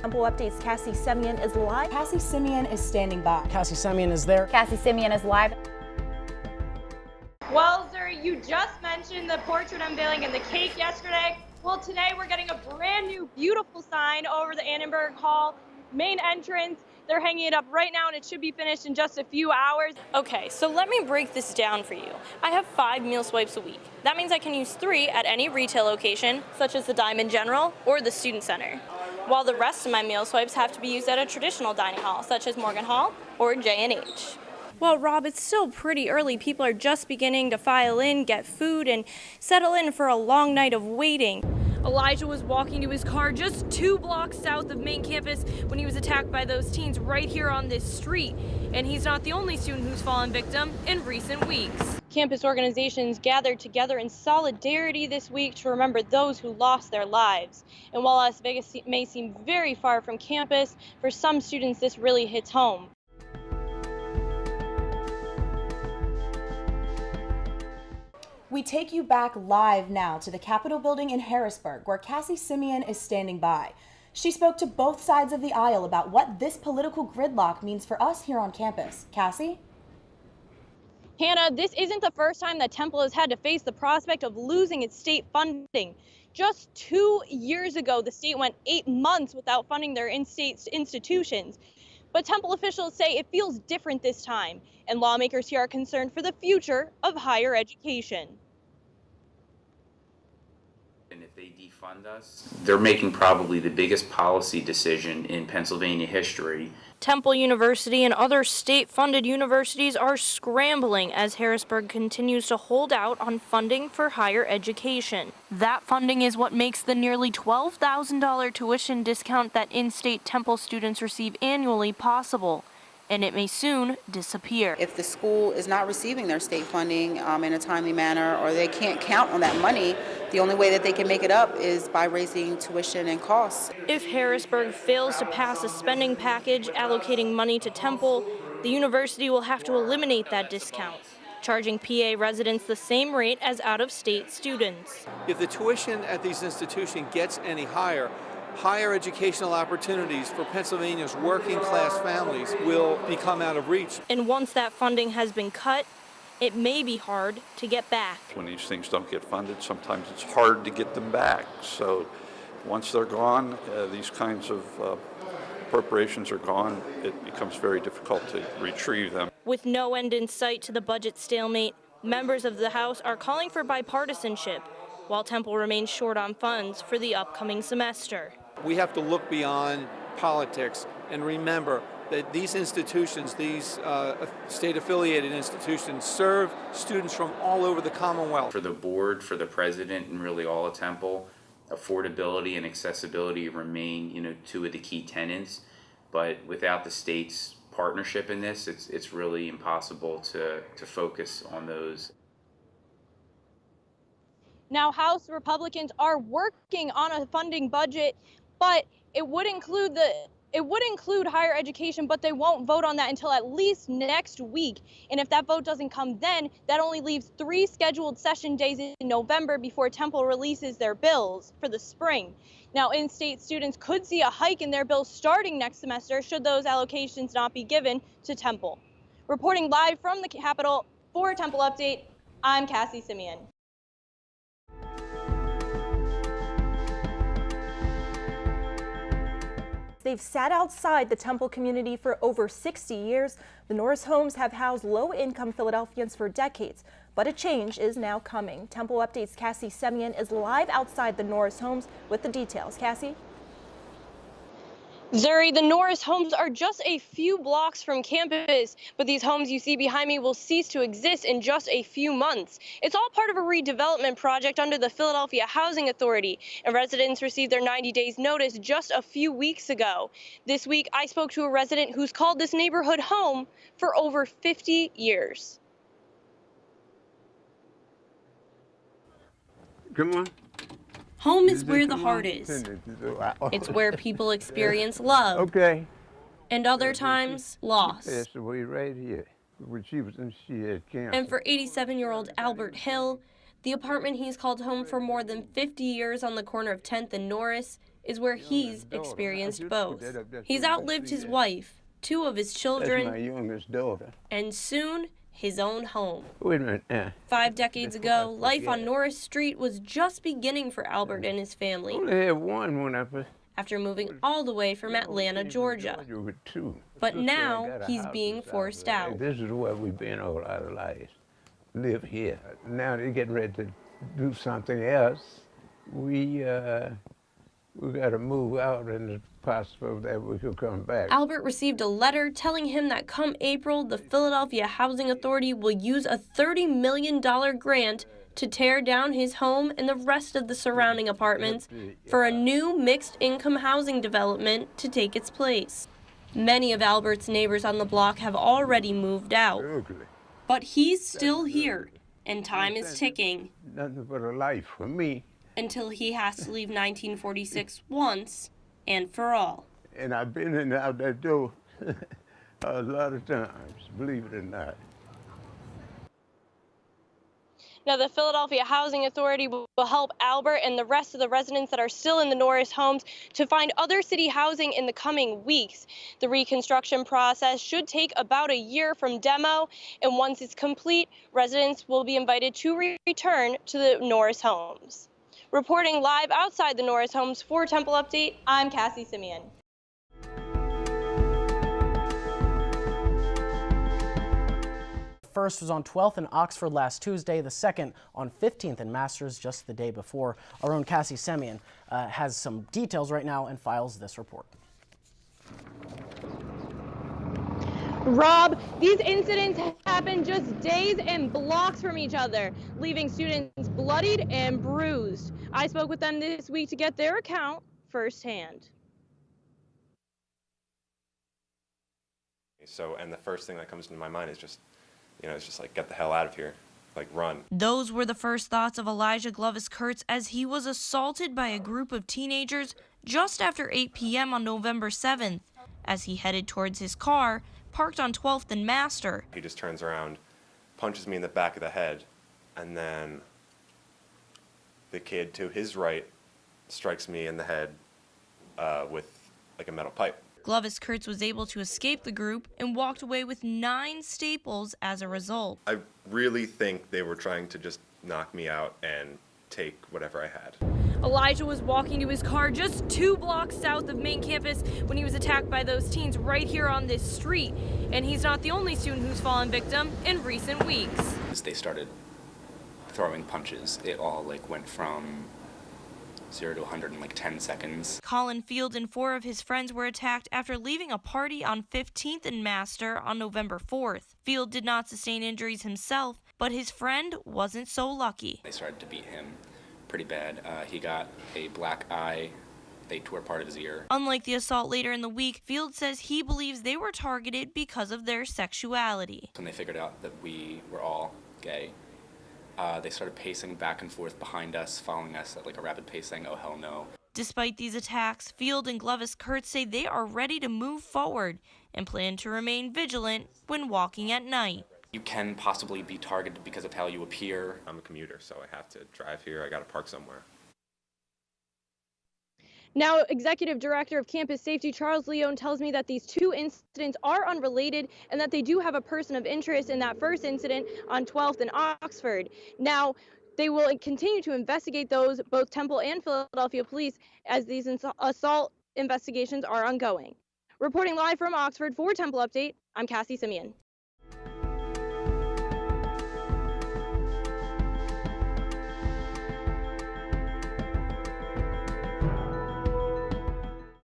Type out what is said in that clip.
Temple Update's Cassie Semyon is live. Cassie Semyon is standing by. Cassie Semyon is there. Cassie Semyon is live. Well, Zuri, you just mentioned the portrait unveiling and the cake yesterday. Well, today we're getting a brand new, beautiful sign over the Annenberg Hall main entrance. They're hanging it up right now and it should be finished in just a few hours. Okay, so let me break this down for you. I have 5 meal swipes a week. That means I can use 3 at any retail location, such as the Diamond General or the Student Center, while the rest of my meal swipes have to be used at a traditional dining hall, such as Morgan Hall or J&H. Well, Rob, it's still pretty early. People are just beginning to file in, get food, and settle in for a long night of waiting. Elijah was walking to his car just 2 blocks south of main campus when he was attacked by those teens right here on this street. And he's not the only student who's fallen victim in recent weeks. Campus organizations gathered together in solidarity this week to remember those who lost their lives. And while Las Vegas may seem very far from campus, for some students this really hits home. We take you back live now to the Capitol building in Harrisburg, where Cassie Semyon is standing by. She spoke to both sides of the aisle about what this political gridlock means for us here on campus. Cassie? Hannah, this isn't the first time that Temple has had to face the prospect of losing its state funding. Just 2 years ago, the state went 8 months without funding their in-state institutions. But Temple officials say it feels different this time, and lawmakers here are concerned for the future of higher education. And if they defund us, they're making probably the biggest policy decision in Pennsylvania history. Temple University and other state-funded universities are scrambling as Harrisburg continues to hold out on funding for higher education. That funding is what makes the nearly $12,000 tuition discount that in-state Temple students receive annually possible, and it may soon disappear. If the school is not receiving their state funding in a timely manner, or they can't count on that money, the only way that they can make it up is by raising tuition and costs. If Harrisburg fails to pass a spending package allocating money to Temple, the university will have to eliminate that discount, charging PA residents the same rate as out-of-state students. If the tuition at these institutions gets any higher, higher educational opportunities for Pennsylvania's working class families will become out of reach. And once that funding has been cut, it may be hard to get back. When these things don't get funded, sometimes it's hard to get them back. So once they're gone, these kinds of appropriations are gone, it becomes very difficult to retrieve them. With no end in sight to the budget stalemate, members of the House are calling for bipartisanship, while Temple remains short on funds for the upcoming semester. We have to look beyond politics and remember that these institutions, these state-affiliated institutions, serve students from all over the Commonwealth. For the board, for the president, and really all of Temple, affordability and accessibility remain, 2 of the key tenets. But without the state's partnership in this, it's really impossible to focus on those. Now, House Republicans are working on a funding budget, but it would include higher education, but they won't vote on that until at least next week. And if that vote doesn't come then, that only leaves 3 scheduled session days in November before Temple releases their bills for the spring. Now, in-state students could see a hike in their bills starting next semester should those allocations not be given to Temple. Reporting live from the Capitol for Temple Update, I'm Cassie Semyon. They've sat outside the Temple community for over 60 years. The Norris homes have housed low-income Philadelphians for decades, but a change is now coming. Temple Update's Cassie Semyon is live outside the Norris homes with the details. Cassie? Zuri, the Norris homes are just a few blocks from campus, but these homes you see behind me will cease to exist in just a few months. It's all part of a redevelopment project under the Philadelphia Housing Authority, and residents received their 90 days notice just a few weeks ago. This week, I spoke to a resident who's called this neighborhood home for over 50 years. Come on. Home is where the heart is. It's where people experience love. Okay. And other times, loss. That's the way right here. When she had cancer. And for 87-year-old Albert Hill, the apartment he's called home for more than 50 years on the corner of 10th and Norris is where he's experienced both. He's outlived his wife, 2 of his That's my children, youngest daughter. and soon his own home. Wait a minute now. 5 decades ago, life on Norris Street was just beginning for Albert and his I family only had one when I first. after moving all the way from Atlanta, Georgia. With 2. But Sister, I now got a he's house being in South forced Carolina. out. This is where we've been all our lives. Live here. Now they're getting ready to do something else. We got to move out, and it's possible that we could come back. Albert received a letter telling him that come April, the Philadelphia Housing Authority will use a $30 million grant to tear down his home and the rest of the surrounding apartments for a new mixed-income housing development to take its place. Many of Albert's neighbors on the block have already moved out, Ugly. but he's still here, and time is ticking Nothing but a life for me. until he has to leave 1946 once and for all. And I've been in and out that door a lot of times, believe it or not. Now, the Philadelphia Housing Authority will help Albert and the rest of the residents that are still in the Norris homes to find other city housing in the coming weeks. The reconstruction process should take about a year from demo, and once it's complete, residents will be invited to return to the Norris homes. Reporting live outside the Norris homes for Temple Update, I'm Cassie Semyon. First was on 12th in Oxford last Tuesday, the second on 15th in Masters just the day before. Our own Cassie Semyon has some details right now and files this report. Rob, these incidents happen just days and blocks from each other, leaving students bloodied and bruised. I spoke with them this week to get their account firsthand. So, and the first thing that comes into my mind is just, it's just like, get the hell out of here, like run. Those were the first thoughts of Elijah Glovis Kurtz as he was assaulted by a group of teenagers just after 8 p.m. on November 7th as he headed towards his car parked on 12th and Master. He just turns around, punches me in the back of the head, and then the kid to his right strikes me in the head with like a metal pipe. Glovis Kurtz was able to escape the group and walked away with 9 staples as a result. I really think they were trying to just knock me out and take whatever I had. Elijah was walking to his car just 2 blocks south of main campus when he was attacked by those teens right here on this street. And he's not the only student who's fallen victim in recent weeks. As they started throwing punches, it all went from 0 to 100 in 10 seconds. Colin Field and 4 of his friends were attacked after leaving a party on 15th and Master on November 4th. Field did not sustain injuries himself, but his friend wasn't so lucky. They started to beat him pretty bad. He got a black eye. They tore part of his ear. Unlike the assault later in the week, Field says he believes they were targeted because of their sexuality. When they figured out that we were all gay, they started pacing back and forth behind us, following us at a rapid pace, saying, "Oh, hell no." Despite these attacks, Field and Glovis Kurtz say they are ready to move forward and plan to remain vigilant when walking at night. You can possibly be targeted because of how you appear. I'm a commuter, so I have to drive here. I got to park somewhere. Now, Executive Director of Campus Safety Charles Leone tells me that these 2 incidents are unrelated and that they do have a person of interest in that first incident on 12th and Oxford. Now, they will continue to investigate those, both Temple and Philadelphia police, as these assault investigations are ongoing. Reporting live from Oxford for Temple Update, I'm Cassie Semyon.